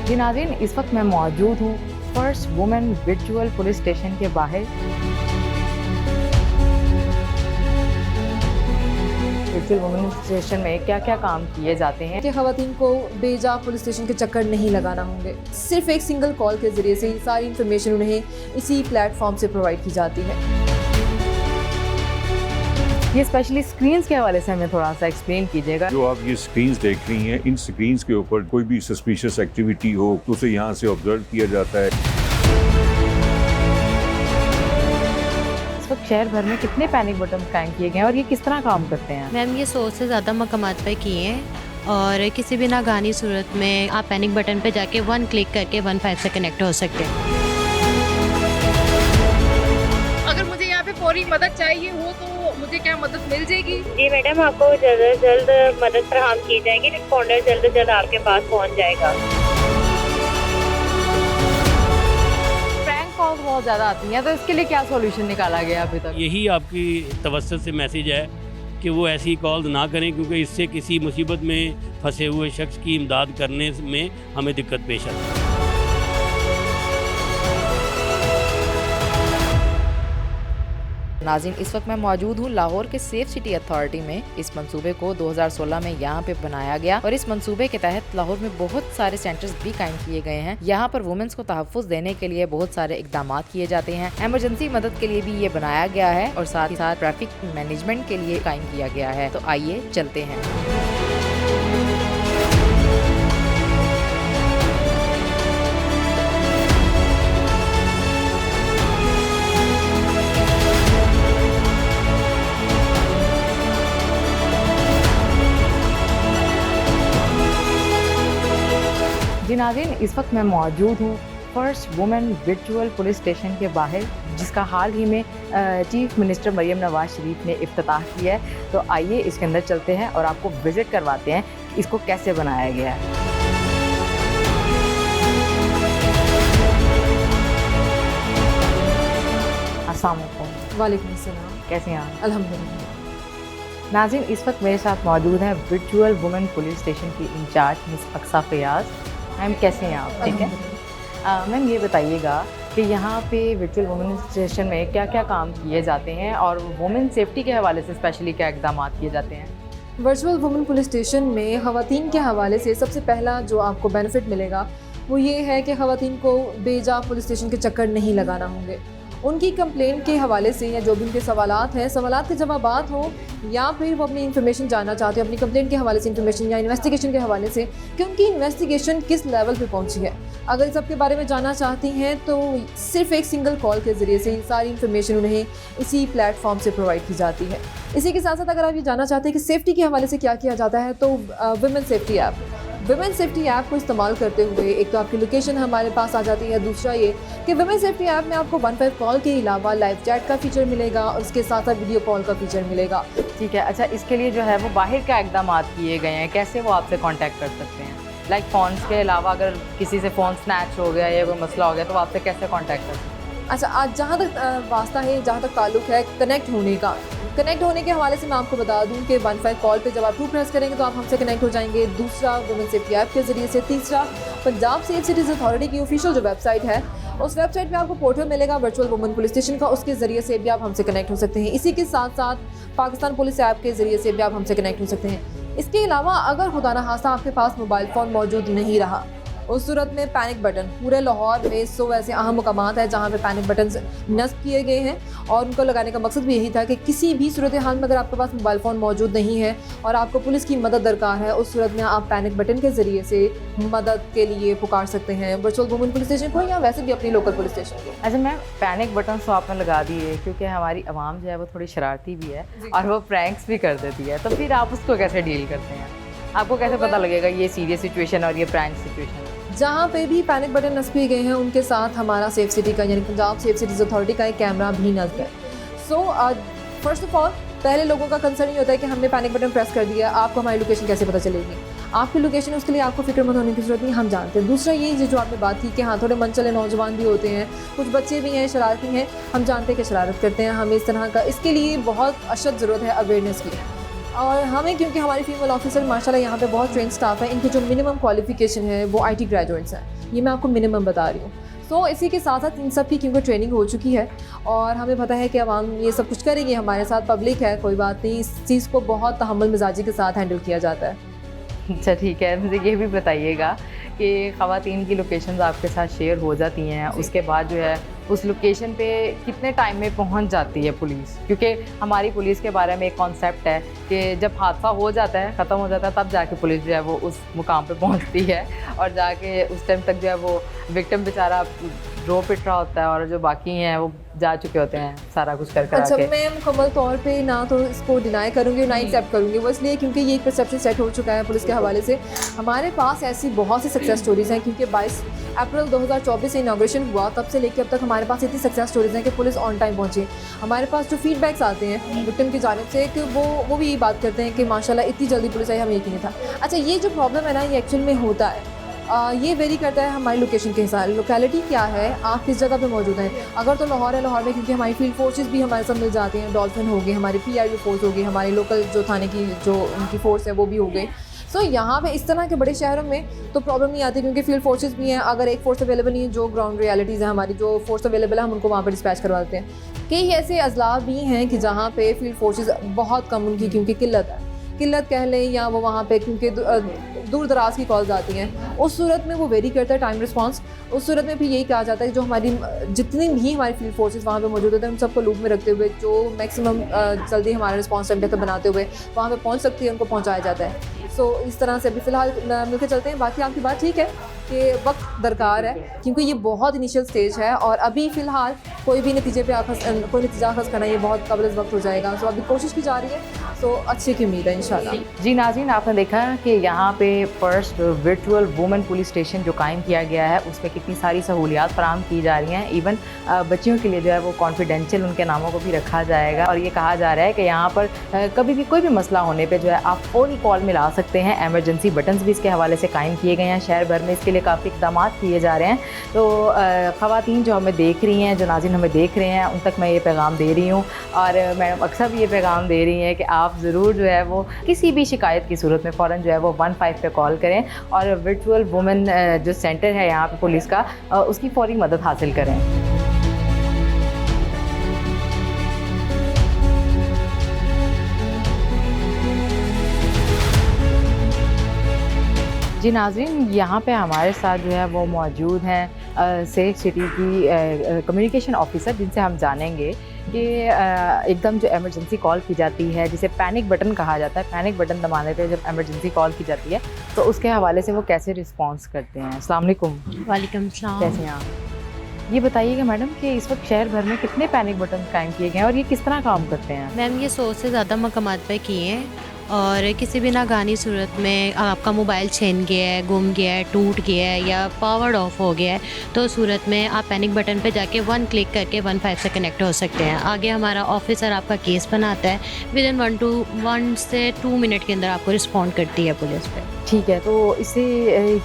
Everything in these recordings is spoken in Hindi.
जी नाज़रीन, इस वक्त मैं मौजूद हूँ first women virtual police station के बाहर। वर्चुअल वुमेन स्टेशन में क्या क्या काम किए जाते हैं कि ख़वातीन को बेजा पुलिस स्टेशन के चक्कर नहीं लगाना होंगे। सिर्फ एक सिंगल कॉल के ज़रिए से सारी इन्फॉर्मेशन उन्हें इसी प्लेटफॉर्म से प्रोवाइड की जाती है। ये स्पेशली स्क्रीन्स के हवाले से हमें थोड़ा सा एक्सप्लेन कीजिएगा। जो आप ये स्क्रीन्स देख रही हैं, इन स्क्रीन्स के ऊपर कोई भी सस्पिशियस एक्टिविटी हो तो उसे यहाँ से ऑब्जर्व किया जाता है। इस वक्त शहर भर में कितने पैनिक बटन कायम किए गए हैं और ये किस तरह काम करते हैं? मैम ये 100 से ज़्यादा मकामात पर किए हैं और किसी भी नागानी सूरत में आप पैनिक बटन पे जाके 1 क्लिक करके 15 से कनेक्ट हो सकते हैं। अगर मुझे यहाँ पे फौरी मदद चाहिए हो तो मुझे क्या मदद मिल जाएगी? जी मैडम, आपको जल्द से जल्द मदद फराहम की जाएगी। रिस्पॉन्डर जल्द से जल्द आपके पास पहुँच जाएगा। प्रैंक कॉल्स बहुत ज़्यादा आती हैं, तो इसके लिए क्या सॉल्यूशन निकाला गया अभी तक? यही आपकी तवज्जुह से मैसेज है कि वो ऐसी कॉल ना करें, क्योंकि इससे किसी मुसीबत में फंसे हुए शख्स की इमदाद करने में हमें दिक्कत पेश आती है। नाज़रीन, इस वक्त मैं मौजूद हूँ लाहौर के सेफ सिटी अथॉरिटी में। इस मंसूबे को 2016 में यहाँ पे बनाया गया और इस मंसूबे के तहत लाहौर में बहुत सारे सेंटर्स भी कायम किए गए हैं। यहाँ पर वुमेन्स को तहफ़्फ़ुज़ देने के लिए बहुत सारे इक़दाम किए जाते हैं। एमरजेंसी मदद के लिए भी ये बनाया गया है और साथ ही साथ ट्रैफिक मैनेजमेंट के लिए कायम किया गया है। तो आइए चलते हैं। जी नाज़रीन, इस वक्त मैं मौजूद हूँ first women virtual police station के बाहर, जिसका हाल ही में चीफ मिनिस्टर मरियम नवाज शरीफ ने इफ्तिताह किया है। तो आइए इसके अंदर चलते हैं और आपको विज़िट करवाते हैं इसको कैसे बनाया गया है। अस्सलाम वालेकुम। वालेकुम अस्सलाम। कैसे हैं आप? अल्हम्दुलिल्लाह। नाज़रीन, इस वक्त मेरे साथ मौजूद हैं वर्चुअल वुमेन पुलिस स्टेशन की incharge miss Aqsa Fayaz. Ma'am कैसे हैं आप? ठीक है मैम, ये बताइएगा कि यहाँ पे वर्चुअल वुमेन स्टेशन में क्या क्या काम किए जाते हैं और वुमेन सेफ्टी के हवाले से स्पेशली क्या इक़दाम किए जाते हैं? वर्चुअल वुमेन पुलिस स्टेशन में ख़वातीन के हवाले से सबसे पहला जो आपको बेनिफिट मिलेगा वो ये है कि ख़वातीन को बेजा पुलिस स्टेशन के चक्कर नहीं लगाना होंगे। उनकी कंप्लेंट के हवाले से या जो भी उनके सवालात हैं, सवालात के जवाबात हों या फिर वो अपनी इन्फॉर्मेशन जानना चाहते हो अपनी कंप्लेंट के हवाले से इन्फॉर्मेशन या इन्वेस्टिगेशन के हवाले से कि उनकी इन्वेस्टिगेशन किस लेवल पे पहुंची है, अगर इस सब के बारे में जानना चाहती हैं तो सिर्फ एक सिंगल कॉल के ज़रिए से सारी इन्फॉर्मेशन उन्हें इसी प्लेटफॉर्म से प्रोवाइड की जाती है। इसी के साथ साथ अगर आप ये जानना चाहते हैं कि सेफ्टी के हवाले से क्या किया जाता है, तो वुमेन सेफ्टी ऐप को इस्तेमाल करते हुए एक तो आपकी लोकेशन हमारे पास आ जाती है, दूसरा ये कि वुमेन सेफ्टी ऐप में आपको 15 कॉल के अलावा लाइव चैट का फीचर मिलेगा और उसके साथ साथ वीडियो कॉल का फीचर मिलेगा। ठीक है, अच्छा, इसके लिए जो है वो बाहर क्या इक़दाम किए गए हैं, कैसे वो आपसे कांटेक्ट कर सकते हैं? लाइक फ़ोन्स के अलावा अगर किसी से फ़ोन स्नैच हो गया या कोई मसला हो गया तो वो आपसे कैसे कांटेक्ट कर सकते हैं? अच्छा, आज जहाँ तक वास्ता है, जहाँ तक ताल्लुक़ है कनेक्ट होने के हवाले से मैं आपको बता दूं कि 15 कॉल पे जब आप 2 प्रेस करेंगे तो आप हमसे कनेक्ट हो जाएंगे। दूसरा वुमेन सेफ्टी ऐप के ज़रिए से। तीसरा, पंजाब सेफ सिटीज़ अथॉरिटी की ऑफिशियल जो वेबसाइट है, उस वेबसाइट पे आपको पोर्टल मिलेगा वर्चुअल वुमेन पुलिस स्टेशन का, उसके ज़रिए से भी आप हमसे कनेक्ट हो सकते हैं। इसी के साथ साथ पाकिस्तान पुलिस ऐप के ज़रिए से भी आप हमसे कनेक्ट हो सकते हैं। इसके अलावा अगर खुदा न खास्ता आपके पास मोबाइल फ़ोन मौजूद नहीं रहा, उस सूरत में पैनिक बटन पूरे लाहौर में 100 ऐसे अहम मकामात हैं जहाँ पे पैनिक बटन नस्ब किए गए हैं और उनको लगाने का मकसद भी यही था कि किसी भी सूरत हाल में अगर आपके पास मोबाइल फ़ोन मौजूद नहीं है और आपको पुलिस की मदद दरकार है, उस सूरत में आप पैनिक बटन के ज़रिए से मदद के लिए पुकार सकते हैं वर्चुअल वुमेन पुलिस स्टेशन को या वैसे भी अपनी लोकल पुलिस स्टेशन को। अच्छा मैम, पैनिक बटन तो आपने लगा दिए क्योंकि हमारी आवाम जो है वो थोड़ी शरारती भी है और वो प्रैंक्स भी कर देती है, तो फिर आप उसको कैसे डील करते हैं? आपको कैसे पता लगेगा ये सीरियस सिचुएशन और ये प्रैंक सिचुएशन? जहाँ पे भी पैनिक बटन नस्ब किए गए हैं उनके साथ हमारा सेफ सिटी का यानी पंजाब सेफ सिटीज़ अथॉरिटी का एक कैमरा भी नस्ब है। सो फर्स्ट ऑफ ऑल पहले लोगों का कंसर्न ये होता है कि हमने पैनिक बटन प्रेस कर दिया, आपको हमारी लोकेशन कैसे पता चलेगी? आपकी लोकेशन, उसके लिए आपको फिक्रमंद होने की ज़रूरत नहीं, हम जानते हैं। दूसरा ये जो आपने बात की कि हाँ थोड़े मन चले नौजवान भी होते हैं, कुछ बच्चे भी हैं, शरारती हैं, हम जानते हैं कि शरारत करते हैं, हमें इस तरह का, इसके लिए बहुत अशद ज़रूरत है अवेयरनेस की। और हमें, क्योंकि हमारी फीमेल ऑफिसर माशाल्लाह यहाँ पे बहुत ट्रेन स्टाफ है, इनकी जो मिनिमम क्वालिफिकेशन है वो IT ग्रेजुएट्स हैं। ये मैं आपको मिनिमम बता रही हूँ। सो इसी के साथ साथ इन सब की क्योंकि ट्रेनिंग हो चुकी है और हमें पता है कि अवाम ये सब कुछ करेंगे, हमारे साथ पब्लिक है, कोई बात नहीं, इस चीज़ को बहुत तहम्मुल मिजाजी के साथ हैंडल किया जाता है। अच्छा ठीक है, मुझे ये भी बताइएगा कि ख़वातीन की लोकेशंस आपके साथ शेयर हो जाती हैं, उसके बाद जो है उस लोकेशन पे कितने टाइम में पहुंच जाती है पुलिस? क्योंकि हमारी पुलिस के बारे में एक कॉन्सेप्ट है कि जब हादसा हो जाता है, ख़त्म हो जाता है, तब जाके पुलिस जो है वो उस मुकाम पे पहुंचती है और जाके उस टाइम तक जो है वो विक्टिम बेचारा रो पिट रहा होता है और जो बाकी हैं वो जा चुके होते हैं सारा कुछ कर अच्छा, के। मैं मुकम्मल तौर पे ना तो इसको डिनाई करूँगी और ना एक्सेप्ट करूँगी, वो इसलिए क्योंकि ये एक परसेप्शन सेट हो चुका है पुलिस के हवाले से। हमारे पास ऐसी बहुत सी सक्सेस स्टोरीज़ हैं क्योंकि 22 अप्रैल 2024 से इनाग्रेशन हुआ, तब से लेकर अब तक हमारे पास इतनी सक्सेस स्टोरीज़ हैं कि पुलिस ऑन टाइम पहुँची। हमारे पास जो फीडबैक्स आते हैं विक्टिम की जानिब से कि वो भी यही बात करते हैं कि माशाल्लाह इतनी जल्दी पुलिस आई, हमें यकीन नहीं था। अच्छा, ये जो प्रॉब्लम है ना, ये एक्चुअल में होता है, ये वेरी करता है हमारी लोकेशन के हिसाब, लोकेलिटी क्या है, आप किस जगह पे मौजूद हैं। अगर तो लाहौर है, लाहौर में क्योंकि हमारी फील्ड फोर्सेस भी हमारे साथ मिल जाती हैं, डॉल्फिन हो गई, हमारी PRU फोर्स हो गई, हमारी लोकल जो थाने की जो उनकी फोर्स है वो भी हो गई। सो यहाँ पे इस तरह के बड़े शहरों में तो प्रॉब्लम नहीं आती क्योंकि फील्ड फोर्सेस भी हैं। अगर एक फोर्स अवेलेबल नहीं है, जो ग्राउंड रियलिटीज़ है हमारी, जो फोर्स अवेलेबल है हम उनको वहाँ पर डिस्पैच करवाते हैं। कई ऐसे अजला भी हैं कि जहाँ पे फील्ड फोर्सेस बहुत कम उनकी क्योंकि किल्लत कह लें, या वो वहाँ पे क्योंकि दूर दराज की कॉल्स आती हैं, उस सूरत में वो वेरी करता है टाइम रिस्पांस। उस सूरत में भी यही कहा जाता है कि जो हमारी जितनी भी हमारी फील्ड फोर्सेस वहाँ पे मौजूद होते हैं, उन सबको लूप में रखते हुए जो मैक्सिमम जल्दी हमारा रिस्पांस टाइम बेहतर बनाते हुए वहाँ पे पहुँच सकती है, उनको पहुँचाया जाता है। सो इस तरह से अभी फ़िलहाल मिलकर चलते हैं। बाकी आपकी बात ठीक है कि वक्त दरकार है क्योंकि ये बहुत इनिशियल स्टेज है और अभी फ़िलहाल कोई भी नतीजे पे कोई नतीजा अखज़ करना ये बहुत कबल वक्त हो जाएगा। सो अभी कोशिश की जा रही है, सो अच्छी की उम्मीद है इंशाल्लाह। जी नाज़रीन, आपने देखा कि यहाँ पे first virtual women police station जो कायम किया गया है उसमें कितनी सारी सहूलियात फराहम की जा रही हैं। इवन बच्चियों के लिए जो है वो कॉन्फिडेंशियल उनके नामों को भी रखा जाएगा और ये कहा जा रहा है कि यहाँ पर कभी भी कोई भी मसला होने पर जो है आप फ़ौरी कॉल मिला सकते हैं। एमरजेंसी बटन्स भी इसके हवाले से कायम किए गए हैं। शहर भर में इसके लिए काफ़ी इक़दाम किए जा रहे हैं। तो ख़वातीन जो हमें देख रही हैं, जो नाज़रीन हमें देख रहे हैं, उन तक मैं ये पैगाम दे रही हूँ और मैडम अक्सर भी ये पैगाम दे रही हैं कि आप ज़रूर जो है वो किसी भी शिकायत की सूरत में फ़ौरन जो है वो 15 पे कॉल करें और वर्चुअल वुमेन जो सेंटर है यहाँ पे पुलिस का, उसकी फ़ौरी मदद हासिल करें। जी नाज़रीन, यहाँ पे हमारे साथ जो है वो मौजूद हैं सेफ सिटी की कम्युनिकेशन ऑफिसर, जिनसे हम जानेंगे कि एकदम जो इमरजेंसी कॉल की जाती है, जिसे पैनिक बटन कहा जाता है, पैनिक बटन दबाने पे जब इमरजेंसी कॉल की जाती है तो उसके हवाले से वो कैसे रिस्पॉन्स करते हैं। अस्सलाम वालेकुम। वालेकुम सलाम। कैसे हैं आप? ये बताइएगा मैडम कि इस वक्त शहर भर में कितने पैनिक बटन कायम किए गए हैं और ये किस तरह काम करते हैं? मैम, ये 100 से ज़्यादा मकामात पर किए हैं और किसी भी नागानी सूरत में आपका मोबाइल छीन गया है, गुम गया है, टूट गया है या पावर ऑफ हो गया है, तो सूरत में आप पैनिक बटन पे जाके 1 क्लिक करके 15 से कनेक्ट हो सकते हैं। आगे हमारा ऑफिसर आपका केस बनाता है, विदिन 1 से 2 मिनट के अंदर आपको रिस्पॉन्ड करती है पुलिस पे। ठीक है, तो इससे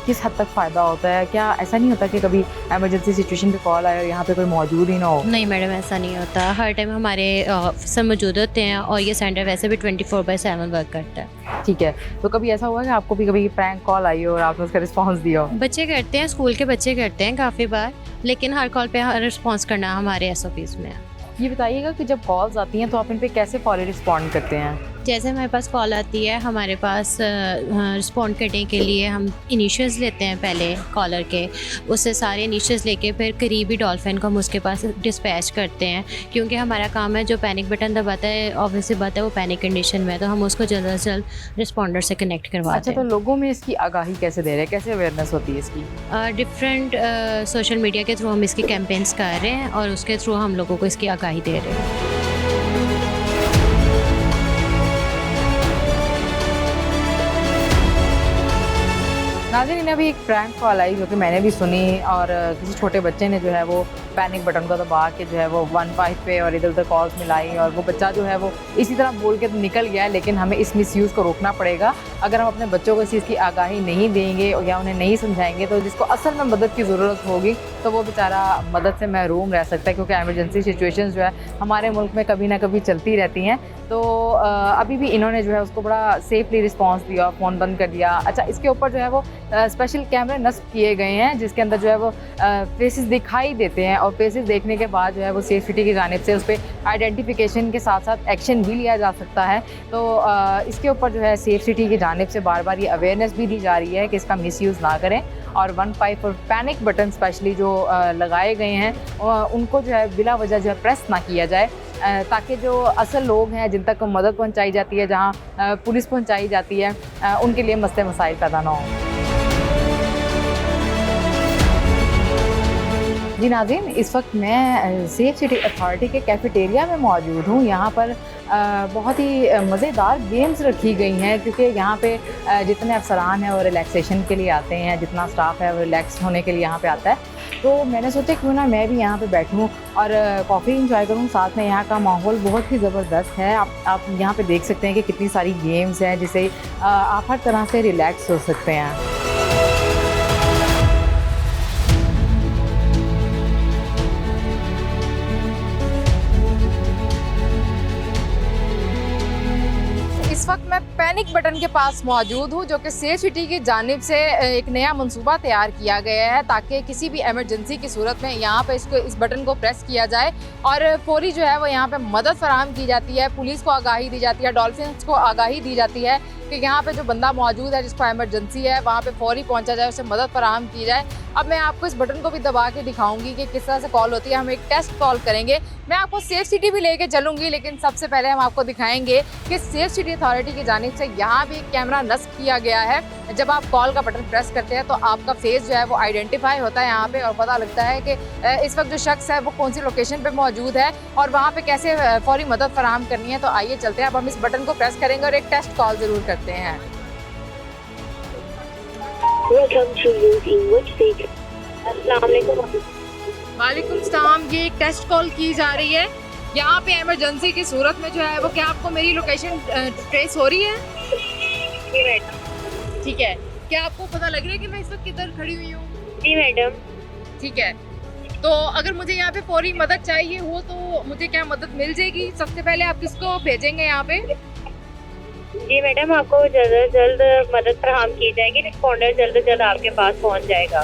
किस हद तक फ़ायदा होता है? क्या ऐसा नहीं होता कि कभी एमरजेंसी सिचुएशन पे कॉल आए और यहाँ पे कोई मौजूद ही ना हो? नहीं मैडम, ऐसा नहीं होता। हर टाइम हमारे ऑफिसर मौजूद होते हैं और ये सेंटर वैसे भी 24/7 वर्क करता है। ठीक है, तो कभी ऐसा हुआ कि आपको भी कभी प्रैंक कॉल आई हो और आपने उसका रिस्पॉन्स दिया हो? बच्चे करते हैं, स्कूल के बच्चे करते हैं काफ़ी बार, लेकिन हर कॉल पे रिस्पॉन्स करना हमारे SOPs में है। ये बताइएगा कि जब कॉल्स आती हैं तो आप इन पे कैसे फौरी रिस्पॉन्ड करते हैं? जैसे हमारे पास कॉल आती है, हमारे पास रिस्पॉन्ड करने के लिए हम इनिशियल्स लेते हैं पहले कॉलर के, उससे सारे इनिशियल्स लेके फिर करीबी डॉल्फिन को हम उसके पास डिस्पैच करते हैं, क्योंकि हमारा काम है जो पैनिक बटन दबाता है, ऑब्वियसली बात है वो पैनिक कंडीशन में है, तो हम उसको जल्द से जल्द रिस्पॉन्डर से कनेक्ट करवाते अच्छा, हैं। तो लोगों में इसकी आगाही कैसे दे रहे हैं, कैसे अवेयरनेस होती है इसकी? डिफरेंट सोशल मीडिया के थ्रू हम इसकी कैंपेन्स कर रहे हैं और उसके थ्रू हम लोगों को इसकी आगाही दे रहे हैं। नाज़रीन, अभी एक प्रैंक कॉल आई जो कि मैंने भी सुनी और किसी छोटे बच्चे ने जो है वो पैनिक बटन को दबा के जो है वो 15 पे और इधर उधर कॉल्स मिलाई और वो बच्चा जो है वो इसी तरह बोल के निकल गया। लेकिन हमें इस मिसयूज़ को रोकना पड़ेगा। अगर हम अपने बच्चों को इस चीज़ की आगाही नहीं देंगे या उन्हें नहीं समझाएंगे तो जिसको असल में मदद की ज़रूरत होगी तो वो बेचारा मदद से महरूम रह सकता है, क्योंकि एमरजेंसी सिचुएशंस जो है हमारे मुल्क में कभी ना कभी चलती रहती हैं। तो अभी भी इन्होंने जो है उसको बड़ा सेफली रिस्पॉन्स दिया, फ़ोन बंद कर दिया। अच्छा, इसके ऊपर जो है वो स्पेशल कैमरे नस्ब किए गए हैं जिसके अंदर जो है वो फेसेस दिखाई देते हैं और फेसेस देखने के बाद जो है वो सेफ सिटी की जानिब से उस पर आइडेंटिफिकेशन के साथ साथ एक्शन भी लिया जा सकता है। तो इसके ऊपर जो है सेफ सिटी की जानिब से बार बार ये अवेयरनेस भी दी जा रही है कि इसका मिसयूज़ ना करें और 15 और पैनिक बटन स्पेशली जो लगाए गए हैं उनको जो है बिला वजह जो है प्रेस ना किया जाए ताकि जो असल लोग हैं जिन तक मदद पहुंचाई जाती है, जहां पुलिस पहुंचाई जाती है, उनके लिए मसले मसाइल पैदा ना हों। जी नाज़रीन, इस वक्त मैं सेफ सिटी अथॉरिटी के कैफेटेरिया में मौजूद हूँ। यहाँ पर बहुत ही मज़ेदार गेम्स रखी गई हैं क्योंकि यहाँ पे जितने अफसरान हैं वो रिलैक्सेशन के लिए आते हैं, जितना स्टाफ है वो रिलैक्स होने के लिए यहाँ पे आता है। तो मैंने सोचा क्यों ना मैं भी यहाँ पे बैठूँ और कॉफ़ी इंजॉय करूँ। साथ में यहाँ का माहौल बहुत ही ज़बरदस्त है। आप यहाँ पे देख सकते हैं कि कितनी सारी गेम्स हैं जिसे आप हर तरह से रिलैक्स हो सकते हैं। इस वक्त मैं पैनिक बटन के पास मौजूद हूँ जो कि सेफ सिटी की जानिब से एक नया मंसूबा तैयार किया गया है ताकि किसी भी इमरजेंसी की सूरत में यहाँ पे इस बटन को प्रेस किया जाए और फौरी जो है वो यहाँ पे मदद फराहम की जाती है। पुलिस को आगाही दी जाती है, डॉल्फिन्स को आगाही दी जाती है कि यहाँ पे जो बंदा मौजूद है जिसको इमरजेंसी है वहाँ पे फौरी पहुँचा जाए, उसे मदद फराहम की जाए। अब मैं आपको इस बटन को भी दबा के दिखाऊंगी कि किस तरह से कॉल होती है। हम एक टेस्ट कॉल करेंगे, मैं आपको सेफ सिटी भी लेके चलूंगी, लेकिन सबसे पहले हम आपको दिखाएंगे कि सेफ सिटी अथॉरिटी की जानिब से यहाँ भी एक कैमरा नस्ब किया गया है। जब आप कॉल का बटन प्रेस करते हैं तो आपका फेस जो है वो आइडेंटिफाई होता है यहाँ पे और पता लगता है कि इस वक्त जो शख्स है वो कौन सी लोकेशन पे मौजूद है और वहाँ पे कैसे फौरी मदद फराहम करनी है। तो आइए चलते हैं, अब हम इस बटन को प्रेस करेंगे और एक टेस्ट कॉल ज़रूर करते हैं। वालेकुम सलाम, ये एक टेस्ट कॉल की जा रही है। यहाँ पे इमरजेंसी की सूरत में जो है वो क्या आपको मेरी लोकेशन ट्रेस हो रही है? जी मैडम। ठीक है, क्या आपको पता लग रहा है कि मैं इस वक्त किधर खड़ी हुई हूँ? जी मैडम। ठीक है, तो अगर मुझे यहाँ पे फौरी मदद चाहिए हो तो मुझे क्या मदद मिल जाएगी? सबसे पहले आप किसको भेजेंगे यहाँ पे? जी मैडम, आपको जल्द से जल्द मदद फराहम की जाएगी, रिस्पॉन्डर जल्द से जल्द आपके पास पहुँच जाएगा।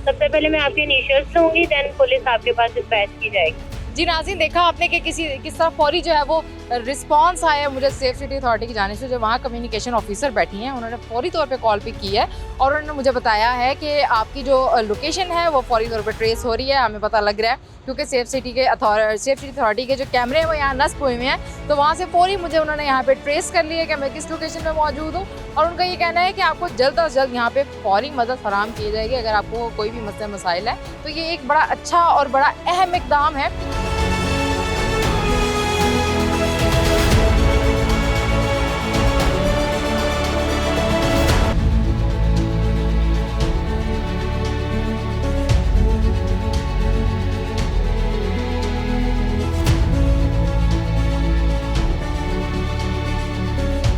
सबसे पहले मैं आपके इनिशियल्स दूंगी, देन पुलिस आपके पास डिस्पैच की जाएगी। जी नाज़रीन, देखा आपने कि किस तरह फौरी जो है वो रिस्पांस आया मुझे सेफ सिटी अथॉरिटी की जानिब से। जो वहाँ कम्युनिकेशन ऑफिसर बैठी हैं उन्होंने फौरी तौर पे कॉल पिक की है और उन्होंने मुझे बताया है कि आपकी जो लोकेशन है वो फौरी तौर पे ट्रेस हो रही है। हमें पता लग रहा है क्योंकि सेफ सिटी अथॉरिटी के जो कैमरे हैं वो यहाँ नस्ब हुए हैं, तो वहाँ से फौरी मुझे उन्होंने यहाँ पे ट्रेस कर लिया कि मैं किस लोकेशन पे मौजूद हूँ और उनका ये कहना है कि आपको जल्द अज जल्द यहाँ पे फौरी मदद फराहम की जाएगी अगर आपको कोई भी मसला मसाइल है। तो ये एक बड़ा अच्छा और बड़ा अहम इक़दाम है।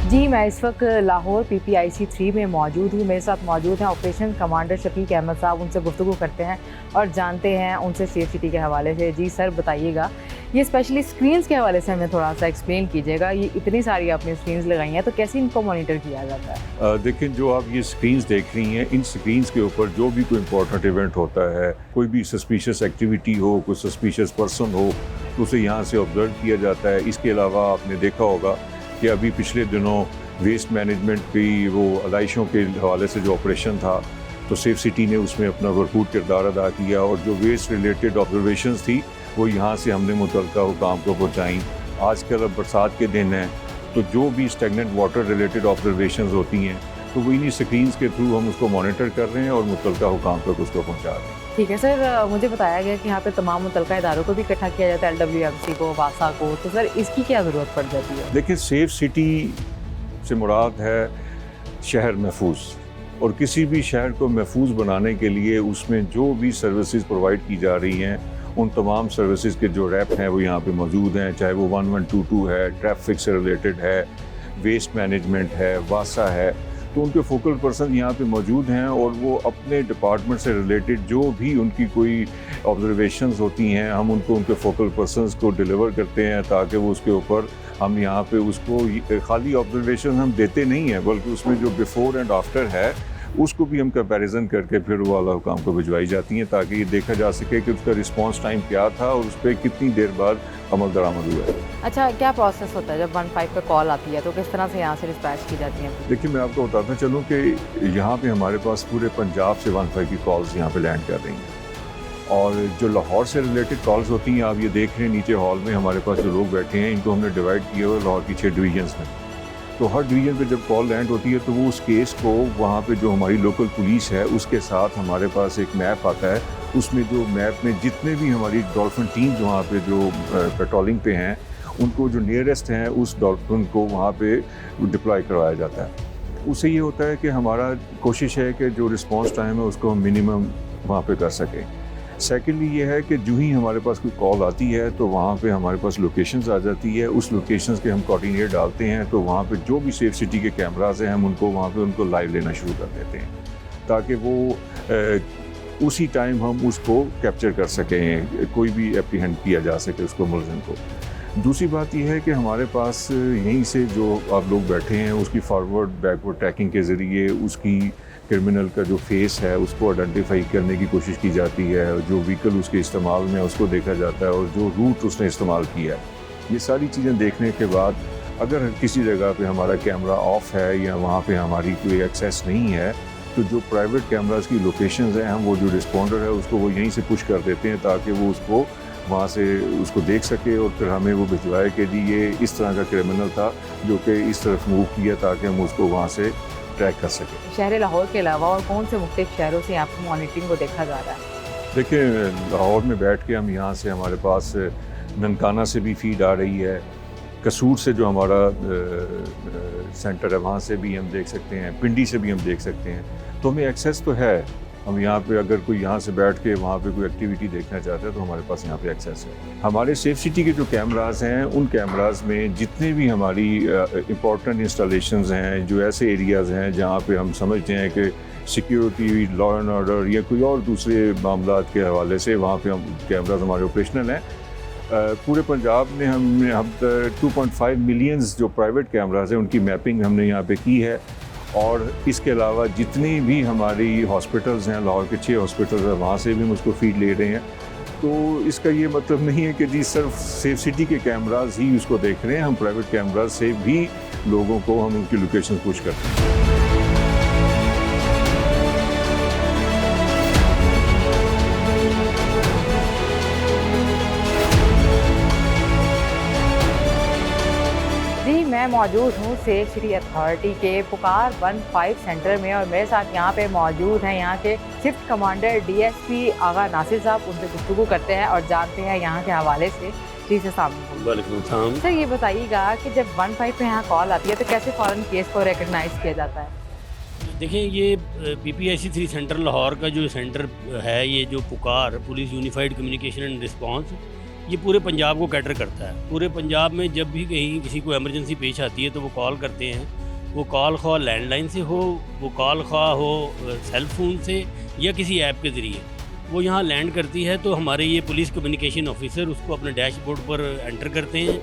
जी, मैं इस वक्त लाहौर PPIC 3 में मौजूद हूँ। मेरे साथ मौजूद हैं ऑपरेशन कमांडर शफीक अहमद साहब। उनसे गुफ्तगू करते हैं और जानते हैं उनसे सेफ सिटी के हवाले से। जी सर, बताइएगा, ये स्पेशली स्क्रीन्स के हवाले से हमें थोड़ा सा एक्सप्लेन कीजिएगा। ये इतनी सारी आपने स्क्रीन्स लगाई हैं तो कैसे इनको मॉनिटर किया जाता है? देखिए, जो आप ये स्क्रीन्स देख रही हैं, इन स्क्रीन्स के ऊपर जो भी कोई इंपॉर्टेंट इवेंट होता है, कोई भी सस्पिशियस एक्टिविटी हो, कोई सस्पिशियस पर्सन हो, तो उसे यहाँ से ऑब्जर्व किया जाता है। इसके अलावा आपने देखा होगा कि अभी पिछले दिनों वेस्ट मैनेजमेंट की वो आलाइशों के हवाले से जो ऑपरेशन था, तो सेफ सिटी ने उसमें अपना भरपूर किरदार अदा किया और जो वेस्ट रिलेटेड ऑब्जर्वेशंस थी वो यहाँ से हमने मुतल्लिका हुकाम को पहुँचाई। आजकल अब बरसात के दिन हैं तो जो भी स्टेगनेंट वाटर रिलेटेड ऑब्जर्वेशंस होती हैं तो वो इन्हीं स्क्रीन्स के थ्रू हम उसको मॉनिटर कर रहे हैं और मुतल्लिका हुकाम तक उसको पहुँचा रहे हैं। ठीक है सर, मुझे बताया गया कि यहाँ पे तमाम मुतल्लिका इदारों को भी इकट्ठा किया जाता है, LWMC को, वासा को, तो सर इसकी क्या ज़रूरत पड़ जाती है? देखिए, सेफ सिटी से मुराद है शहर महफूज, और किसी भी शहर को महफूज बनाने के लिए उसमें जो भी सर्विसेज प्रोवाइड की जा रही हैं उन तमाम सर्विसेज के जो रैप हैं वो यहाँ पे मौजूद हैं, चाहे वो 1122 है, ट्रैफिक से रिलेटेड है, वेस्ट मैनेजमेंट है, वासा है, तो उनके फोकल पर्सन यहाँ पे मौजूद हैं और वो अपने डिपार्टमेंट से रिलेटेड जो भी उनकी कोई ऑब्जर्वेशंस होती हैं हम उनको उनके फोकल पर्सनस को डिलीवर करते हैं ताकि वो उसके ऊपर हम यहाँ पे उसको खाली ऑब्जर्वेशन हम देते नहीं हैं बल्कि उसमें जो बिफोर एंड आफ्टर है उसको भी हम कंपैरिजन करके फिर वो आला हुकाम को भिजवाई जाती हैं ताकि ये देखा जा सके कि उसका रिस्पांस टाइम क्या था और उस पर कितनी देर बाद अमल दरामद हुआ है। अच्छा, क्या प्रोसेस होता है जब 15 पे कॉल आती है तो किस तरह से यहाँ से डिस्पैच की जाती है? देखिए, मैं आपको बताता चलूँ कि यहाँ पे हमारे पास पूरे पंजाब से 15 की कॉल्स यहाँ पे लैंड कर रही हैं और जो लाहौर से रिलेटेड कॉल्स होती हैं, आप ये देख रहे हैं नीचे हॉल में हमारे पास जो लोग बैठे हैं, इनको हमने डिवाइड किया हुआ लाहौर की 6 डिवीजन्स में। तो हर डिवीज़न पे जब कॉल लैंड होती है तो वो उस केस को वहाँ पे जो हमारी लोकल पुलिस है उसके साथ हमारे पास एक मैप आता है। उसमें जो मैप में जितने भी हमारी डॉल्फिन टीम्स वहाँ पे जो पेट्रोलिंग पे हैं, उनको जो नियरेस्ट हैं उस डॉल्फिन को वहाँ पे डिप्लॉय करवाया जाता है। उससे ये होता है कि हमारा कोशिश है कि जो रिस्पॉन्स टाइम है उसको हम मिनिमम वहाँ पे कर सकें। सेकेंडली ये है कि जो ही हमारे पास कोई कॉल आती है तो वहाँ पे हमारे पास लोकेशंस आ जाती है। उस लोकेशंस के हम कोऑर्डिनेट डालते हैं तो वहाँ पे जो भी सेफ सिटी के कैमराज हैं हम उनको वहाँ पे उनको लाइव लेना शुरू कर देते हैं ताकि वो उसी टाइम हम उसको कैप्चर कर सकें, कोई भी एप्रीहेंड किया जा सके उसको, मुलज़िम को। दूसरी बात यह है कि हमारे पास यहीं से जो आप लोग बैठे हैं उसकी फॉरवर्ड बैकवर्ड ट्रैकिंग के ज़रिए उसकी क्रिमिनल का जो फेस है उसको आइडेंटिफाई करने की कोशिश की जाती है, जो व्हीकल उसके इस्तेमाल में उसको देखा जाता है और जो रूट उसने इस्तेमाल किया है। ये सारी चीज़ें देखने के बाद अगर किसी जगह पे हमारा कैमरा ऑफ है या वहाँ पे हमारी कोई एक्सेस नहीं है तो जो प्राइवेट कैमरास की लोकेशंस हैं हम वो जो रिस्पॉन्डर है उसको वो यहीं से पुश कर देते हैं ताकि वो उसको वहाँ से उसको देख सके और फिर हमें वो भिजवाए कि जी ये इस तरह का क्रिमिनल था जो कि इस तरफ मूव किया ताकि हम उसको वहाँ से ट्रैक कर सकें। शहर लाहौर के अलावा और कौन से मुख्तलिफ शहरों से आपको मॉनिटरिंग को देखा जा रहा है? देखिए, लाहौर में बैठ के हम यहाँ से हमारे पास ननकाना से भी फीड आ रही है, कसूर से जो हमारा सेंटर है वहाँ से भी हम देख सकते हैं, पिंडी से भी हम देख सकते हैं। तो हमें एक्सेस तो है। हम यहाँ पे अगर कोई यहाँ से बैठ के वहाँ पे कोई एक्टिविटी देखना चाहता है तो हमारे पास यहाँ पे एक्सेस है। हमारे सेफ सिटी के जो कैमरास हैं उन कैमरास में जितने भी हमारी इम्पोर्टेंट इंस्टॉलेशंस हैं, जो ऐसे एरियाज़ हैं जहाँ पे हम समझते हैं कि सिक्योरिटी, लॉ एंड ऑर्डर या कोई और दूसरे मामला के हवाले से वहाँ पे हम कैमराज हमारे ऑपरेशनल हैं। पूरे पंजाब में हमने 2.5 मिलियंस जो प्राइवेट कैमराज हैं उनकी मैपिंग हमने यहाँ पे की है और इसके अलावा जितनी भी हमारी हॉस्पिटल्स हैं, लाहौर के 6 हॉस्पिटल्स हैं, वहाँ से भी हम उसको फीड ले रहे हैं। तो इसका ये मतलब नहीं है कि जी सिर्फ सेफ सिटी के कैमराज ही उसको देख रहे हैं, हम प्राइवेट कैमराज से भी लोगों को हम उनकी लोकेशन पुश करते हैं। मैं मौजूद हूँ सेफ सिटी अथॉरिटी के पुकार 15 सेंटर में और मेरे साथ यहाँ पे मौजूद हैं यहाँ के शिफ्ट कमांडर डीएसपी आगा नासिर साहब। उनसे गुफ्तगू करते हैं और जानते हैं यहाँ के हवाले से। जी से सामने सर, ये बताइएगा कि जब 15 पे यहाँ कॉल आती है तो कैसे फ़ौरन केस को रिकग्नाइज किया जाता है? देखिए, ये PPIC 3 सेंटर लाहौर का जो सेंटर है, ये जो पुकार police unified communication and response, ये पूरे पंजाब को कैटर करता है। पूरे पंजाब में जब भी कहीं किसी को इमरजेंसी पेश आती है तो वो कॉल करते हैं। वो कॉल ख्वाह लैंडलाइन से हो, वो कॉल ख्वाह हो सेल फ़ोन से या किसी ऐप के ज़रिए, वो यहाँ लैंड करती है। तो हमारे ये पुलिस कम्युनिकेशन ऑफिसर उसको अपने डैशबोर्ड पर एंटर करते हैं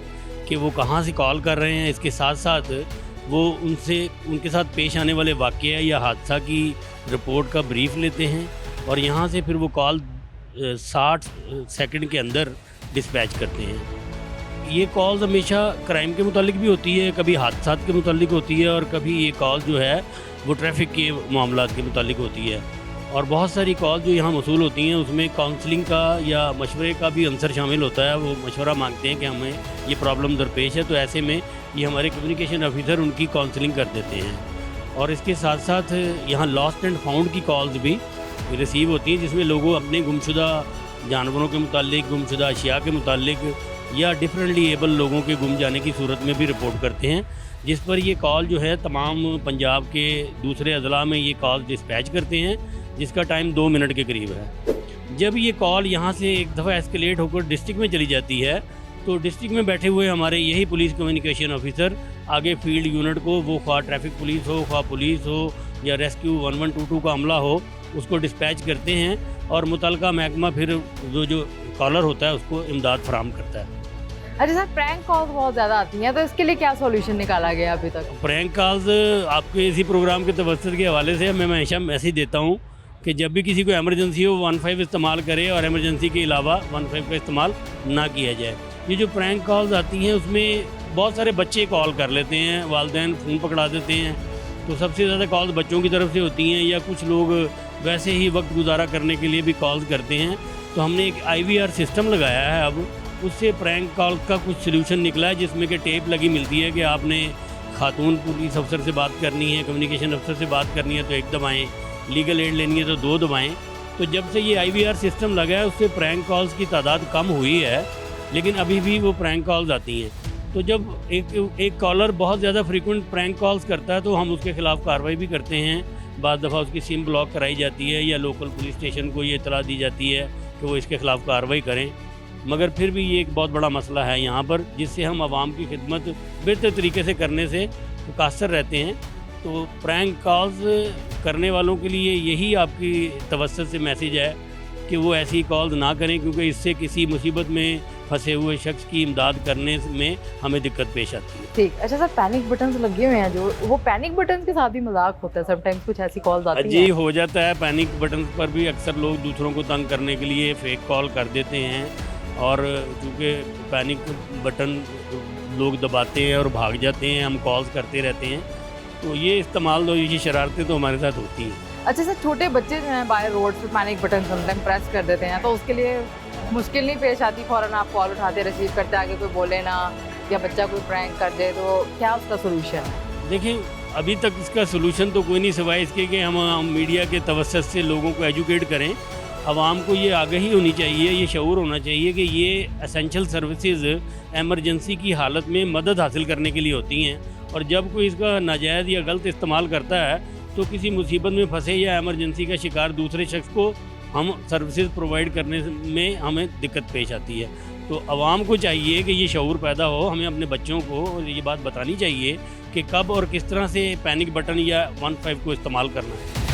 कि वो कहाँ से कॉल कर रहे हैं। इसके साथ साथ वो उनके साथ पेश आने वाले वाक़या या हादसा की रिपोर्ट का ब्रीफ लेते हैं और यहाँ से फिर वो कॉल 60 सेकंड के अंदर डिस्पैच करते हैं। ये कॉल्स हमेशा क्राइम के मुतालिक भी होती है, कभी हादसात के मुतालिक होती है और कभी ये कॉल जो है वो ट्रैफिक के मामलात के मुतालिक होती है। और बहुत सारी कॉल जो यहाँ मसूल होती हैं उसमें काउंसलिंग का या मशवरे का भी अंसर शामिल होता है। वो मशवरा मांगते हैं कि हमें ये प्रॉब्लम दरपेश है, तो ऐसे में ये हमारे कम्युनिकेशन ऑफिसर उनकी काउंसलिंग कर देते हैं। और इसके साथ साथ यहाँ लॉस्ट एंड फाउंड की कॉल्स भी रिसीव होती हैं जिसमें लोगों अपने गुमशुदा जानवरों के मुतालिक, गुमशुदा अशिया के मुतालिक या डिफरेंटली एबल लोगों के गुम जाने की सूरत में भी रिपोर्ट करते हैं, जिस पर ये कॉल जो है तमाम पंजाब के दूसरे अजला में ये कॉल डिस्पैच करते हैं, जिसका टाइम 2 मिनट के करीब है। जब ये कॉल यहाँ से एक दफ़ा एस्केलेट होकर डिस्ट्रिक्ट में चली जाती है तो डिस्ट्रिक्ट में बैठे हुए हमारे यही पुलिस कम्युनिकेशन ऑफिसर आगे फील्ड यूनिट को, वो ख्वाह ट्रैफिक पुलिस हो, ख्वाह पुलिस हो या रेस्क्यू 1122 का अमला हो, उसको डिस्पैच करते हैं और मुतलका महकमा फिर जो कॉलर होता है उसको इमदाद फराहम करता है। अच्छा सर, प्रैंक कॉल्स बहुत ज़्यादा आती हैं, तो इसके लिए क्या सॉल्यूशन निकाला गया अभी तक? प्रैंक कॉल्स आपके इसी प्रोग्राम के तवज्जुद के हवाले से मैं हमेशा मैसेज देता हूँ कि जब भी किसी को इमरजेंसी हो 15 इस्तेमाल करे और इमरजेंसी के अलावा 15 का इस्तेमाल ना किया जाए। ये जो प्रैंक कॉल्स आती हैं उसमें बहुत सारे बच्चे कॉल कर लेते हैं, वालिदैन फ़ोन पकड़ा देते हैं, तो सबसे ज़्यादा कॉल्स बच्चों की तरफ से होती हैं, या कुछ लोग वैसे ही वक्त गुजारा करने के लिए भी कॉल्स करते हैं। तो हमने एक IVR सिस्टम लगाया है, अब उससे प्रैंक कॉल का कुछ सोल्यूशन निकला है, जिसमें कि टेप लगी मिलती है कि आपने खातून पुलिस अफसर से बात करनी है, कम्युनिकेशन अफसर से बात करनी है तो 1 दबाएँ, लीगल एड लेनी है तो 2 दबाएँ। तो जब से ये IVR सिस्टम लगा है उससे प्रैंक कॉल्स की तादाद कम हुई है, लेकिन अभी भी वो प्रैंक कॉल्स आती हैं। तो जब एक कॉलर बहुत ज़्यादा फ्रीक्वेंट प्रैंक कॉल्स करता है तो हम उसके ख़िलाफ़ कार्रवाई भी करते हैं। बाद दफ़ा उसकी सिम ब्लॉक कराई जाती है या लोकल पुलिस स्टेशन को ये इतला दी जाती है कि वो इसके ख़िलाफ़ कार्रवाई करें। मगर फिर भी ये एक बहुत बड़ा मसला है यहाँ पर, जिससे हम आवाम की खिदमत बेहतर तरीके से करने से कासर रहते हैं। तो प्रैंक कॉल्स करने वालों के लिए यही आपकी तवज्जुद से मैसेज है कि वो ऐसी कॉल्स ना करें, क्योंकि इससे किसी मुसीबत में फंसे हुए शख्स की इमदाद करने में हमें दिक्कत पेश आती है। ठीक। अच्छा सर, पैनिक बटन्स लगे हुए हैं जो, वो पैनिक बटन्स के साथ भी मजाक होता है समटाइम्स, कुछ ऐसी कॉल्स आती हैं? जी, हो जाता है। पैनिक बटन पर भी अक्सर लोग दूसरों को तंग करने के लिए फेक कॉल कर देते हैं, और चूँकि पैनिक बटन लोग दबाते हैं और भाग जाते हैं, हम कॉल्स करते रहते हैं, तो ये इस्तेमाल ये शरारतें तो हमारे साथ होती हैं। अच्छा सर, छोटे बच्चे जो हैं बाय रोड पे पैनिक बटन समटाइम प्रेस कर देते हैं, तो उसके लिए मुश्किल नहीं पेश आती? फ़ौरन आप कॉल उठाते रिसीव करते, आगे कोई बोले ना या बच्चा कोई प्रैंक कर दे, तो क्या उसका सोल्यूशन है? देखिए, अभी तक इसका सोल्यूशन तो कोई नहीं, सिवाय इसके कि हम मीडिया के तवज्जुद से लोगों को एजुकेट करें। आवाम को ये आगाही होनी चाहिए, ये शऊर होना चाहिए कि ये एसेंशियल सर्विसेज एमरजेंसी की हालत में मदद हासिल करने के लिए होती हैं, और जब कोई इसका नाजायज़ या गलत इस्तेमाल करता है तो किसी मुसीबत में फंसे या एमरजेंसी का शिकार दूसरे शख्स को हम सर्विसेज प्रोवाइड करने में हमें दिक्कत पेश आती है। तो आवाम को चाहिए कि ये शऊर पैदा हो, हमें अपने बच्चों को ये बात बतानी चाहिए कि कब और किस तरह से पैनिक बटन या 15 को इस्तेमाल करना है।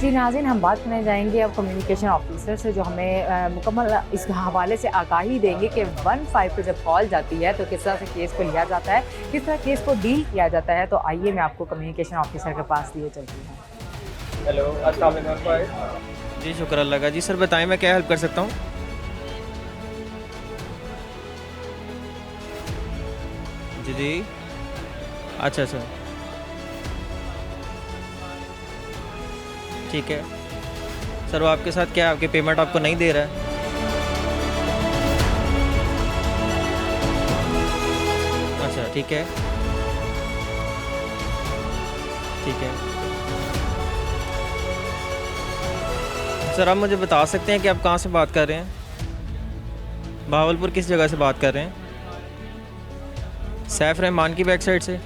जी नाज़रीन, हम बात करने जाएंगे अब कम्युनिकेशन ऑफिसर से, जो हमें मुकम्मल इस हवाले से आगाही देंगे कि 15 पे जब कॉल जाती है तो किस तरह से केस को लिया जाता है, किस तरह केस को डील किया जाता है। तो आइए मैं आपको कम्युनिकेशन ऑफिसर के पास लिए चलती हूँ। हेलो, अस्सलाम वालेकुम। जी शुक्र अल्लाह का। जी सर बताएं, मैं क्या हेल्प कर सकता हूँ? जी जी, अच्छा अच्छा, ठीक है सर। वो आपके साथ क्या, आपके पेमेंट आपको नहीं दे रहा है? अच्छा ठीक है, ठीक है सर। आप मुझे बता सकते हैं कि आप कहाँ से बात कर रहे हैं? भावलपुर किस जगह से बात कर रहे हैं? सैफ रहमान की बैक साइड से?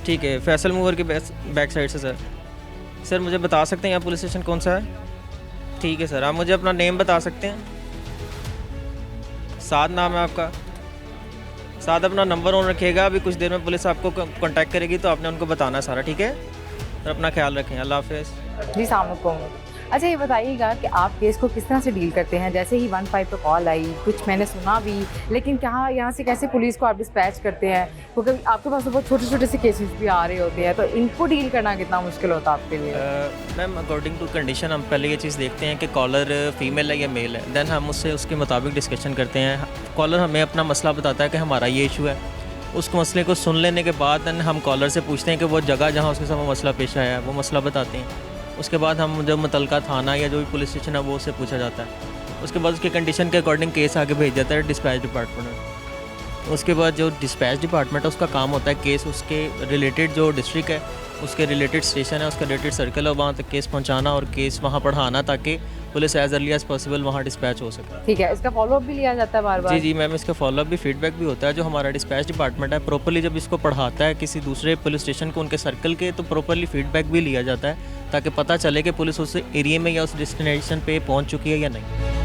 ठीक है, फैसल मूवर की बैक साइड से। सर मुझे बता सकते हैं यहाँ पुलिस स्टेशन कौन सा है? ठीक है सर। आप मुझे अपना नेम बता सकते हैं? साथ नाम है आपका? साथ अपना नंबर ऑन रखिएगा, अभी कुछ देर में पुलिस आपको कांटेक्ट करेगी तो आपने उनको बताना सारा, ठीक है सर? अपना ख्याल रखें, अल्लाह हाफ़िज़। जी सलाम अलैकुम। अच्छा ये बताइएगा कि आप केस को किस तरह से डील करते हैं? जैसे ही 15 पे कॉल आई, कुछ मैंने सुना भी, लेकिन कहाँ यहाँ से कैसे पुलिस को आप डिस्पैच करते हैं? क्योंकि आपके पास तो बहुत छोटे छोटे से केसेस भी आ रहे होते हैं, तो इनको डील करना कितना मुश्किल होता है आपके लिए? मैम अकॉर्डिंग टू कंडीशन हम पहले ये चीज़ देखते हैं कि कॉलर फीमेल है या मेल है, देन हम उससे उसके मुताबिक डिस्कशन करते हैं। कॉलर हमें अपना मसला बताता है कि हमारा ये इशू है, उस मसले को सुन लेने के बाद देन हम कॉलर से पूछते हैं कि वो जगह जहाँ उसके साथ मसला पेश आया है वो मसला बताते हैं। उसके बाद हम जो मुतलका थाना या जो भी पुलिस स्टेशन है वो उससे पूछा जाता है। उसके बाद उसके कंडीशन के अकॉर्डिंग केस आगे भेज जाता है डिस्पैच डिपार्टमेंट में। उसके बाद जो डिस्पैच डिपार्टमेंट है उसका काम होता है केस उसके रिलेटेड जो डिस्ट्रिक्ट है उसके रिलेटेड स्टेशन है उसका रिलेटेड सर्कल है वहाँ तक केस पहुँचाना और केस वहाँ पढ़ाना ताकि police as early as possible वहाँ डिस्पैच हो सके। ठीक है, इसका फॉलोअप भी लिया जाता है बार बार? जी जी मैम, इसका फॉलोअप भी फीडबैक भी होता है। जो हमारा डिस्पैच डिपार्टमेंट है प्रॉपरली जब इसको पढ़ाता है किसी दूसरे पुलिस स्टेशन को उनके सर्कल के, तो प्रॉपरली फीडबैक भी लिया जाता है ताकि पता चले कि पुलिस उस एरिया में या उस डेस्टिनेशन पे पहुँच चुकी है या नहीं।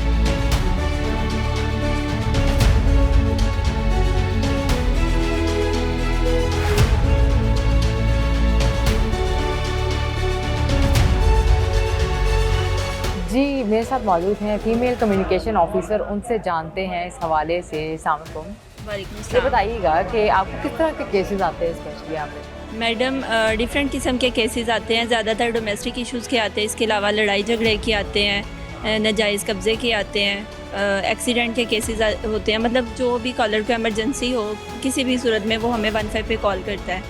जी, मेरे साथ मौजूद हैं फीमेल कम्युनिकेशन ऑफिसर, उनसे जानते हैं इस हवाले से। ये बताइएगा कि आपको किस तरह के केसेस आते हैं स्पेशली यहाँ पे? मैडम, डिफरेंट किस्म के केसेस आते हैं, ज़्यादातर डोमेस्टिक इश्यूज़ के आते हैं, इसके अलावा लड़ाई झगड़े के आते हैं, नाजायज़ कब्ज़े के आते हैं, एक्सीडेंट के केसेस होते हैं। मतलब जो भी कॉलर को इमरजेंसी हो किसी भी सूरत में वो हमें 15 पे कॉल करता है।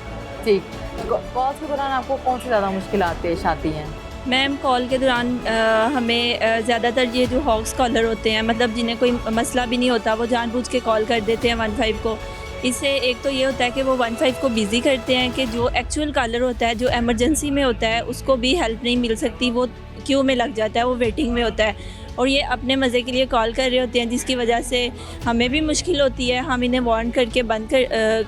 ठीक, कॉल के दौरान आपको कौन सी ज़्यादा मुश्किलात पेश आती हैं? मैम, कॉल के दौरान हमें ज़्यादातर ये जो हॉक्स कॉलर होते हैं, मतलब जिन्हें कोई मसला भी नहीं होता, वो जानबूझ के कॉल कर देते हैं 15 को। इससे एक तो ये होता है कि वो 15 को बिज़ी करते हैं कि जो एक्चुअल कॉलर होता है, जो एमरजेंसी में होता है, उसको भी हेल्प नहीं मिल सकती, वो क्यू में लग जाता है, वो वेटिंग में होता है और ये अपने मज़े के लिए कॉल कर रहे होते हैं, जिसकी वजह से हमें भी मुश्किल होती है। हम इन्हें वार्न करके बंद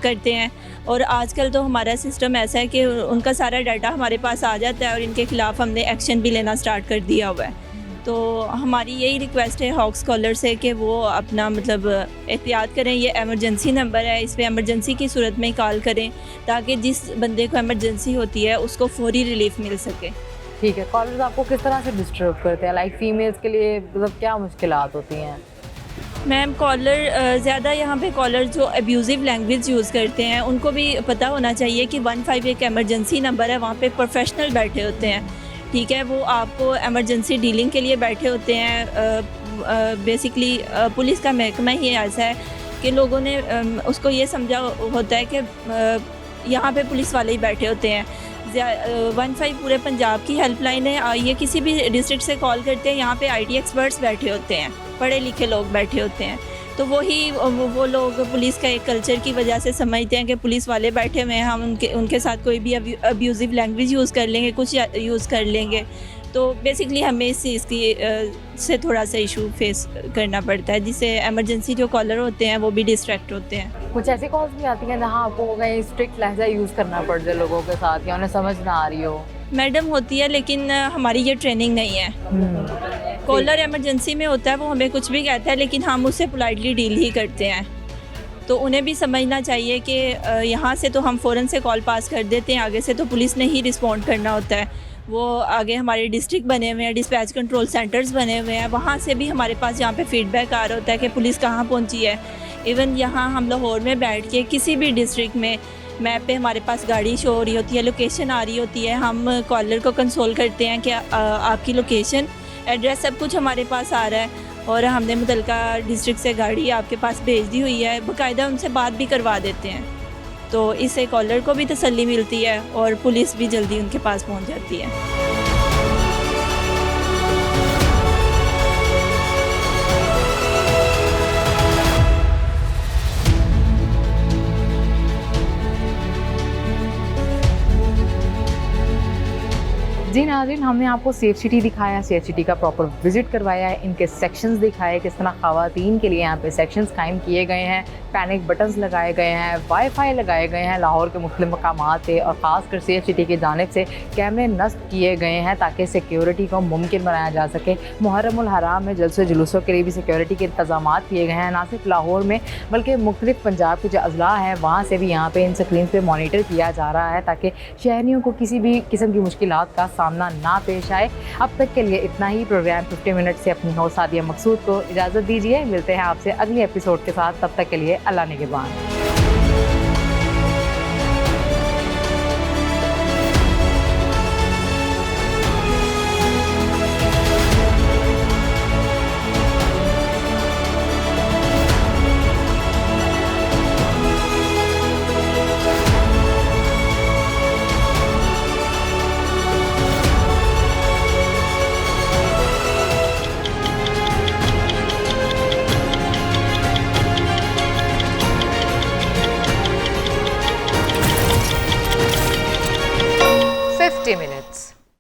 करते हैं और आजकल तो हमारा सिस्टम ऐसा है कि उनका सारा डाटा हमारे पास आ जाता है और इनके ख़िलाफ़ हमने एक्शन भी लेना स्टार्ट कर दिया हुआ है। तो हमारी यही रिक्वेस्ट है हॉक्स कॉलर से कि वो अपना मतलब एहतियात करें। ये एमरजेंसी नंबर है, इस पर एमरजेंसी की सूरत में ही कॉल करें ताकि जिस बंदे को एमरजेंसी होती है उसको फौरी रिलीफ मिल सके। ठीक है, कॉलर्स आपको किस तरह से डिस्टर्ब करते हैं? लाइक फीमेल्स के लिए मतलब क्या मुश्किलात होती हैं? मैम, कॉलर ज़्यादा यहाँ पे कॉलर जो अब्यूज़िव लैंग्वेज यूज़ करते हैं उनको भी पता होना चाहिए कि 15 एक एमरजेंसी नंबर है, वहाँ पे प्रोफेशनल बैठे होते हैं। ठीक है, वो आपको एमरजेंसी डीलिंग के लिए बैठे होते हैं। बेसिकली पुलिस का महकमा ही ऐसा है कि लोगों ने उसको ये समझा होता है कि यहाँ पे पुलिस वाले ही बैठे होते हैं। 15 पूरे पंजाब की हेल्पलाइन है। ये किसी भी डिस्ट्रिक्ट से कॉल करते हैं, यहाँ पे IT एक्सपर्ट्स बैठे होते हैं, पढ़े लिखे लोग बैठे होते हैं। तो वो लोग पुलिस का एक कल्चर की वजह से समझते हैं कि पुलिस वाले बैठे हुए हैं, हम उनके साथ कोई भी अब्यूज़िव लैंग्वेज यूज़ कर लेंगे, कुछ यूज़ कर लेंगे। तो बेसिकली हमें इस चीज़ की से थोड़ा सा इशू फेस करना पड़ता है, जिससे एमरजेंसी जो कॉलर होते हैं वो भी डिस्ट्रैक्ट होते हैं। कुछ ऐसी कॉल्स भी आती हैं जहाँ आपको कहीं स्ट्रिक्ट लहजा यूज़ करना पड़ जाए लोगों के साथ या उन्हें समझ ना आ रही हो? मैडम, होती है, लेकिन हमारी ये ट्रेनिंग नहीं है। कॉलर इमरजेंसी में होता है, वो हमें कुछ भी कहता है लेकिन हम उससे पोलाइटली डील ही करते हैं। तो उन्हें भी समझना चाहिए कि यहाँ से तो हम फ़ौरन से कॉल पास कर देते हैं, आगे से तो पुलिस ने ही रिस्पॉन्ड करना होता है। वो आगे हमारे डिस्ट्रिक्ट बने हुए हैं, डिस्पैच कंट्रोल सेंटर्स बने हुए हैं, वहाँ से भी हमारे पास यहाँ पे फीडबैक आ रहा होता है कि पुलिस कहाँ पहुँची है। इवन यहाँ हम लाहौर में बैठ के किसी भी डिस्ट्रिक्ट में मैप पे हमारे पास गाड़ी शो हो रही होती है, लोकेशन आ रही होती है, हम कॉलर को कंसोल करते हैं कि आपकी लोकेशन, एड्रेस सब कुछ हमारे पास आ रहा है और हमने मुतलका डिस्ट्रिक्ट से गाड़ी आपके पास भेज दी हुई है, बाकायदा उनसे बात भी करवा देते हैं। तो इससे कॉलर को भी तसल्ली मिलती है और पुलिस भी जल्दी उनके पास पहुंच जाती है। जी नाज़रीन, हमने आपको सेफ सिटी दिखाया, सेफ सिटी का प्रॉपर विजिट करवाया है, इनके सेक्शंस दिखाए, किस तरह ख़वातीन के लिए यहाँ पे सेक्शंस कायम किए गए हैं, पैनिक बटन्स लगाए गए हैं, वाईफाई लगाए गए हैं लाहौर के मुख्तलिफ मकामात पे और ख़ासकर सेफ सिटी की जानिब से कैमरे नस्ब किए गए हैं ताकि सिक्योरिटी को मुमकिन बनाया जा सके। मुहर्रमुल हराम में जलसों जुलूसों के लिए भी सिक्योरिटी के इंतजाम किए गए हैं, ना सिर्फ लाहौर में बल्कि मुख्तलिफ पंजाब के जो अजला हैं वहाँ से भी यहाँ पर इन स्क्रीन पर मॉनिटर किया जा रहा है ताकि शहरियों को किसी भी किस्म की मुश्किलात का सामना ना पेश आए। अब तक के लिए इतना ही। प्रोग्राम 50 मिनट से अपनी होस्ट सादिया मकसूद को इजाज़त दीजिए। मिलते हैं आपसे अगले एपिसोड के साथ, तब तक के लिए अल्लाह निगहबान।